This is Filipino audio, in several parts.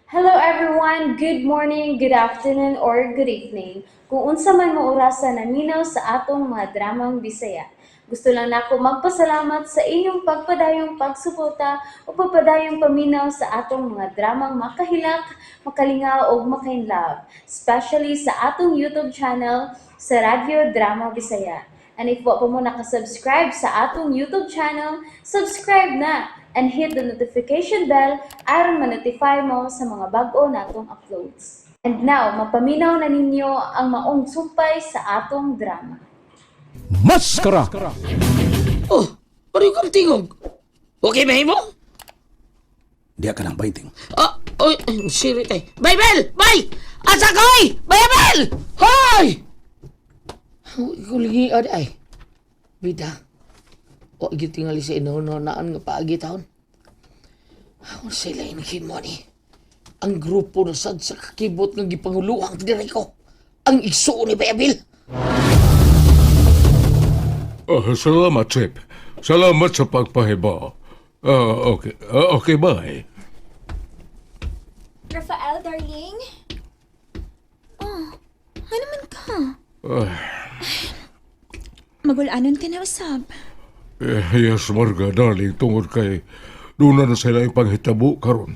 Hello everyone, good morning, good afternoon, or good evening. Kung unsa man mo orasan naminaw sa atong mga dramang Bisaya. Gusto lang nako magpasalamat sa inyong pagpadayong pagsuporta o pagpadayong paminaw sa atong mga dramang makahilak, makalingaw o makainlove, especially sa atong YouTube channel sa Radyo Drama Bisaya. And if wa pa mo nakasubscribe sa atong YouTube channel, subscribe na and hit the notification bell aron ma-notify mo sa mga bag-o natong uploads. And now, mapaminaw na ninyo ang maong sumpay sa atong drama. Maskara! Oh, pareho kang tingog. Okay ba mo? Diya ka ng baiting. Oy, siri kay. Baybel! Bay! Asa koy! Baybel! Hoy! Ikulingi ay. Bida. O, gitingali sa inununaan nga paagi taon. Ako sila inigin mo ni. Ang grupo na sad sa kakibot ng gipanguluhang Federico. Ang igsuo ni Bayabil. Salamat, Chip. Salamat sa pagpahibaw. Okay, bye. Rafael, darling? Oh, ano man ka? Magulanon ka na usab. Yes, Marga, darling, tungod kay doon na sila yung panghitabo karon.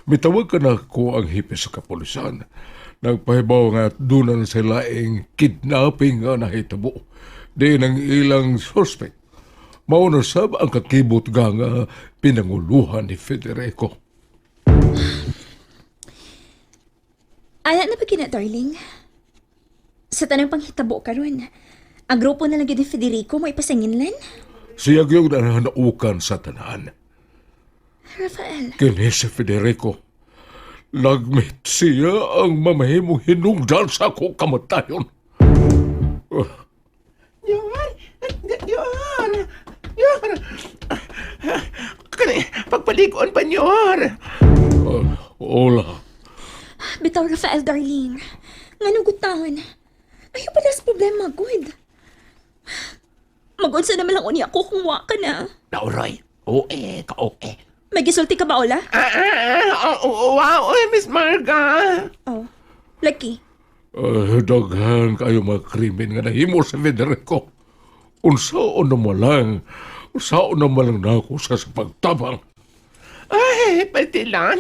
Mitawag ka na ko ang hipis sa kapulisan. Nagpahibaw nga doon na sila yung kidnapping nga nahitabo. Di ng ilang suspect. Mauna sab ang kakibot nga pinanguluhan ni Federico. Ala na ba kina, darling? Sa tanang panghitabo karon, ang grupo na lang ni Federico mo ipasanginlan? Siya yung nanaukan sa tanan. Rafael, Kini si Federico. Nagmit siya ang mamahimong hinungdan sa akong kamatayon. Yor! Kani, pagpaliguan pa, Yor! Hola. bitaw Rafael, darling. Nga gutahon. Ayaw pa sa problema, good. Magod sa naman lang uni ako kung wa ka na. Nauroy, ka-oe. May gisulti ka ba, Ola? Wow, Miss Marga! Oh, Lucky. Daghan kayo mga krimen nga nahimo sa Federico. Unsaon naman lang na ako sa pagtabang. Ay, pati lang.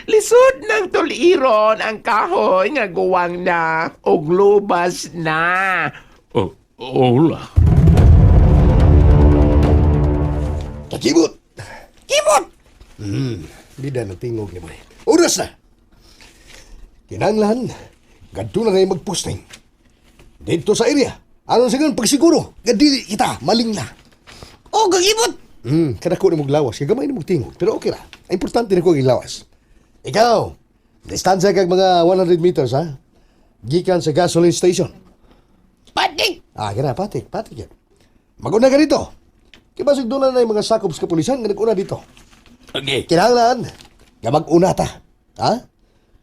Lisod ng tuliron ang kahoy nga guwang na o globas na. Hola. Kakibot! Kibot! Bida na tingog ni Boy. Oras na! Kinanglan, ganito na kayo mag-posting. Dito sa area, anong sigang pagsiguro, gadili kita, maling na. Oh, gagibot! Kada ko na maglawas, kagamay na magtingog, pero okay ra. Ang importante na ko ilawas. Ikaw, distansya kag mga 100 meters, ha? Gikan sa gasoline station. Patik! Gana, patik yan. Maguna ka dito. Kibasig doon na yung mga sakop sa kapulisan nga nag-una dito. Okay. Kinahanglan nga mag-una ta. Ha?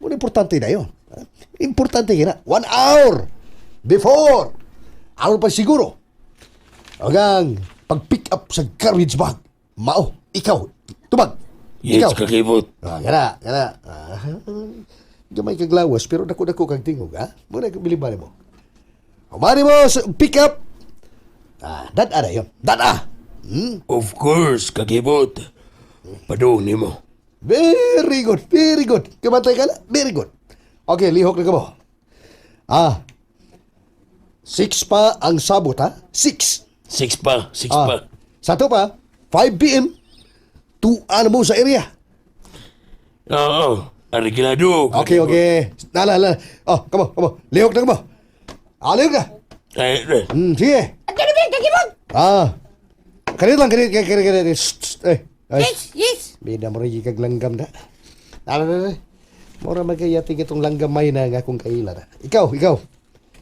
Muna importante na yun. Ha? Importante na. 1 hour before. Hour pa siguro. Hanggang pag-pick up sa garbage bag. Mao, ikaw, tubag. Yes, Ikaw. kakibot. Gana. Gamay kag lawas, pero dako-dako kag tingog, ha? Muna biliban mo. Umari mo sa pick up. Dada na yun. Dada. Of course, kakibot. Padung ni mo. Very good, very good. Kamantay ka na? Very good. Okay, lihok na ka mo. 6 pa ang sabot, ha? 6. Six pa. Sato pa, 5 p.m. Tuan mo sa area. Oo, arigilado. Okay. Nala. Kamo. Lihok na ka mo. Lihok na. Sige. Ano ba, kakibot? Kanit lang. Yes. Bida mo rin kag langgam na. Nala. Mora magkayati itong langgam may na nga kung kaila na. Ikaw.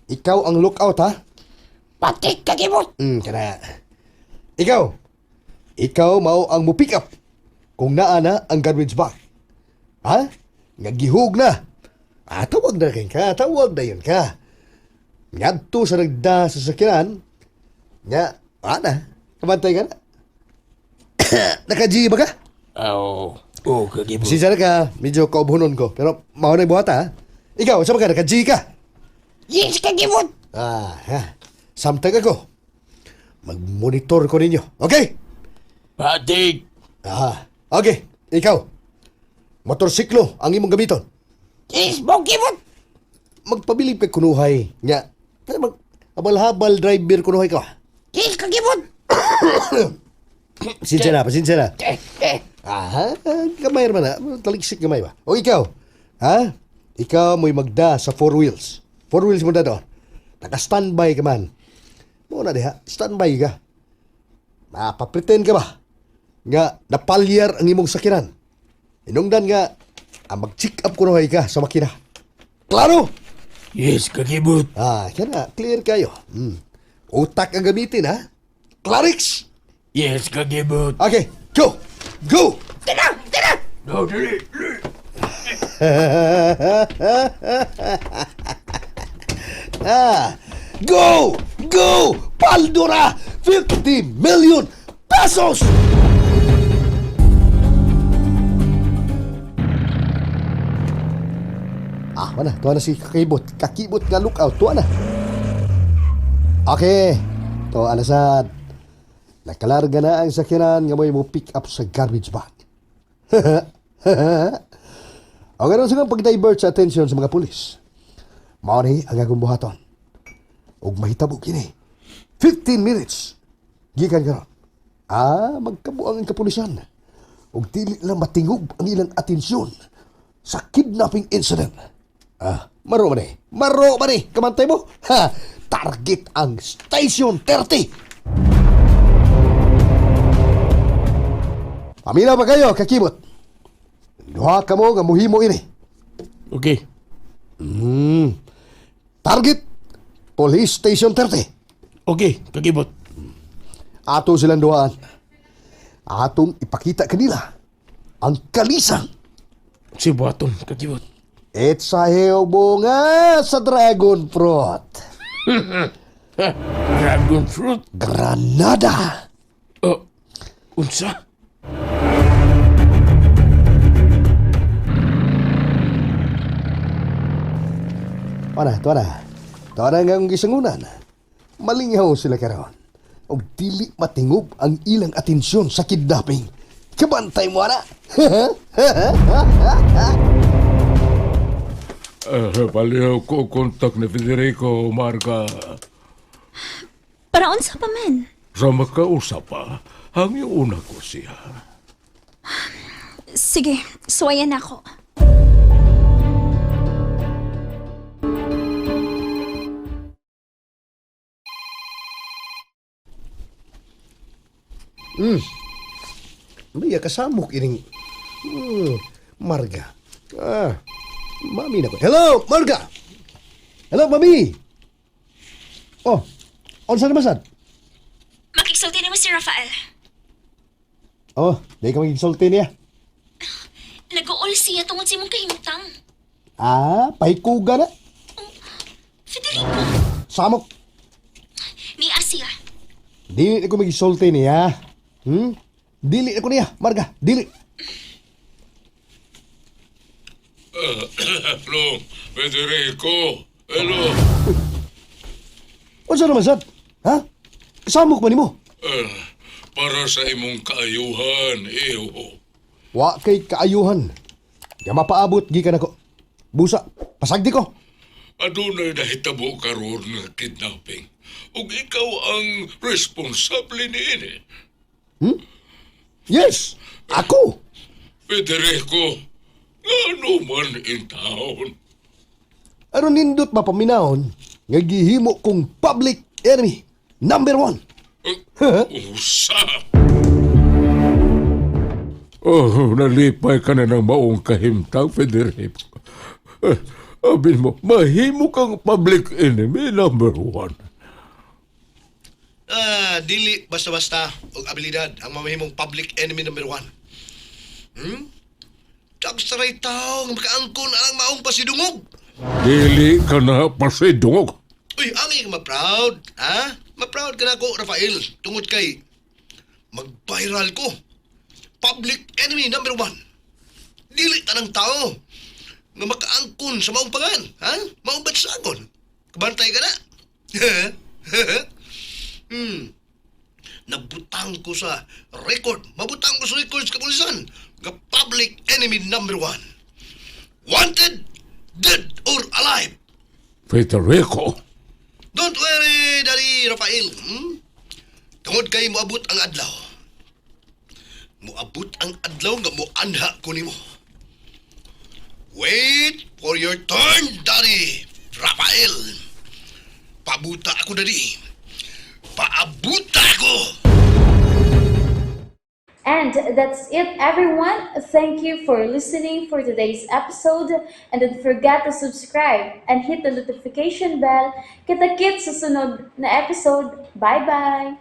Ikaw ang lookout, ha? Patik, kakibot. Kana. Ikaw mao ang mo pick up kung naa na ang garbage bag. Ha? Nga gihug na. Tawag na yun ka. Ngadto sa nagda sa sakyanan, nga, kamantay ka na. Naka-G ba ka? Oo. Oh, kagibot. Pasensya na ka, medyo kaubhunon ko. Pero mao na buhat ha. Ikaw, sa mga naka-G ka. Yes, kagibot. Ha. Samtang ako. Mag-monitor ko ninyo. Okay? Patig. Okay. Ikaw. Motorsiklo ang imong gamiton. Yes, kagibot. Magpabilib kay kunuhay. Nga. Abal-habal driver kunuhay ka. Yes, kagibot. Pasensya na. Gamay naman na. Taligsik gamay ba? O ikaw. Ha? Ikaw mo'y magda sa 4 wheels. 4 wheels mo na doon. Naka-standby ka man. Muna diha, standby ka. Mapapretend ka ba? Nga, napalyar ang imong sakinan. Inungdan nga, mag-check up kunuhay ka sa makina. Klaro? Yes, kagibot. Kaya na, clear kayo. Utak ang gamitin, ha? Clarix! Yes, kagibot. Okay, go! Go! Tira! No, dali. Go! Go! Paldora! 50 million pesos! Mana? Tuwa na si Kakibot. Kakibot nga lookout. Tuwa na. Okay. To, alasan. Nakalarga na ang sakinan nga mo pick up sa garbage bag. O ganoon sa pag-divert sa atensyon sa mga pulis. Mao ni ang akong buhaton. Ug mahitabo kini. 15 minutes. Gikan karon. Magkabuang ang kapulisan. Ug dili lang matingog ang ilang atensyon sa kidnapping incident. Maro man eh. Kamantay mo? Target ang Station 30. Paminaw ba kayo, kakibot? Duha ka mo nga muhimo ini. Okay. Target, Police Station 30. Okay, kagibot. Ato silang duhaan. Atong ipakita kanila ang kalisang. Si Buaton, kagibot. It's a bunga sa dragon fruit. Dragon fruit. Granada. Unsa? Tuwa na nga ang gisangunan. Malingaw sila karon. O dili matingog ang ilang atensyon sa kidnapping. Kabantay mo na. Paliw ko kontak ni Federico Marga. Para unsa pa man? Sa makausap pa, hangin una ko siya. Sige, suwayan ako. Maya kasamok ining Marga. Mami na ko. Hello, Marga! Hello, Mami! Oh, unsa na masad? Makiksulti mo si Rafael. Oh, di ka magigsulti niya. Nag-uol siya tungod sa imong kahimtang. Pahikuga na. Federico, Samok. ni Asia. Dili ko magigsulti niya. Dili ako niya, Marga. Dili. Hello, Federico. Hello. Unsa na masad? Samok man nimo. Para sa imong kaayuhan, iyo. Wa kay kaayuhan. Nga mapaabot gikan ako. Busa, pasagdi ko. Adunay nahitabo karon nga kidnapping. Ug ikaw ang responsable niini. Yes, ako. Federico, ngano man in town? Ano nindot mapaminahon nga gihimo kong public enemy number 1. Usa. Nalipay ka na ng maong kahimtang, Federico. Abin mo, mahimo kang public enemy number 1. Dili basta-basta og abilidad ang mamahimong public enemy number 1. Tagsaray tao nga makaangkon ang maong pasidungog. Dili ka na pasidungog. Uy, angi ka ma-proud, ha? Ma-proud ka na ko, Rafael, tungod kay mag-viral ko. Public enemy number 1. Dili tanang tao nga makaangkon sa maong pangan, ha? Maong bansagon. Kabantay ka na. Nabutang ko sa record. Mabutang ko sa record sa kapulisan. Nga public enemy number 1. Wanted, dead or alive. Federico, Don't worry, Daddy Rafael. Tungod kay moabot ang adlaw. Moabot ang adlaw nga moanha ko nimo. Wait for your turn, Daddy Rafael. Pabuta ako, Daddy. Paabuta ako! And that's it, everyone. Thank you for listening for today's episode. And don't forget to subscribe and hit the notification bell. Kita-kits sa sunod na episode. Bye-bye!